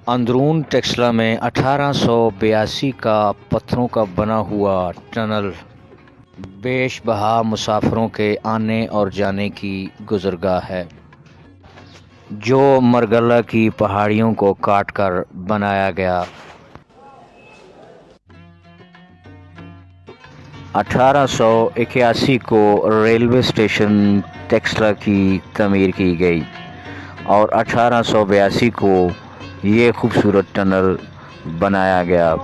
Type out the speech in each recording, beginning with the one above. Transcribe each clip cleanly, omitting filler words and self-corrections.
अंदरून टेक्सला में 1882 का पत्थरों का बना हुआ टनल बेशबहा मुसाफिरों के आने और जाने की गुज़रगाह है, जो मरगला की पहाड़ियों को काटकर बनाया गया। 1881 को रेलवे स्टेशन टेक्सला की तमीर की गई और 1882 को ये खूबसूरत टनल बनाया गया।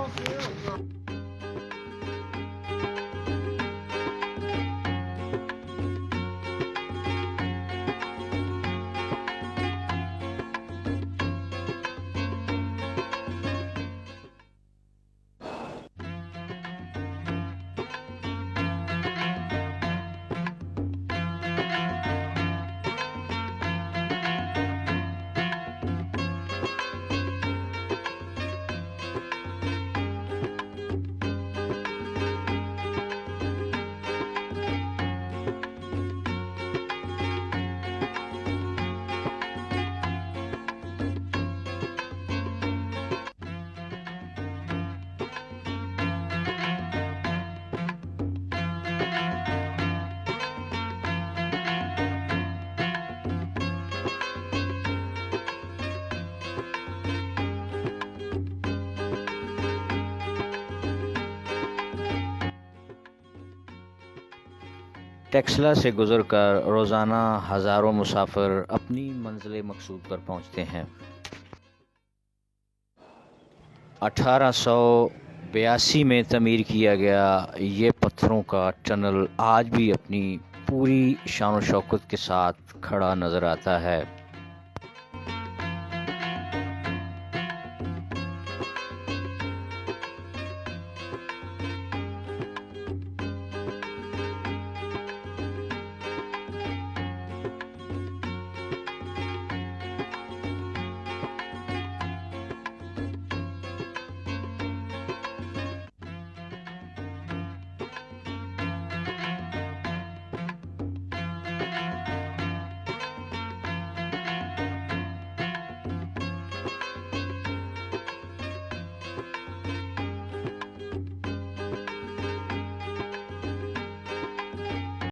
टेक्सला से गुजरकर रोज़ाना हज़ारों मुसाफिर अपनी मंजिल मकसूद पर पहुंचते हैं। 1882 में तमीर किया गया ये पत्थरों का टनल आज भी अपनी पूरी शान और शौकत के साथ खड़ा नज़र आता है।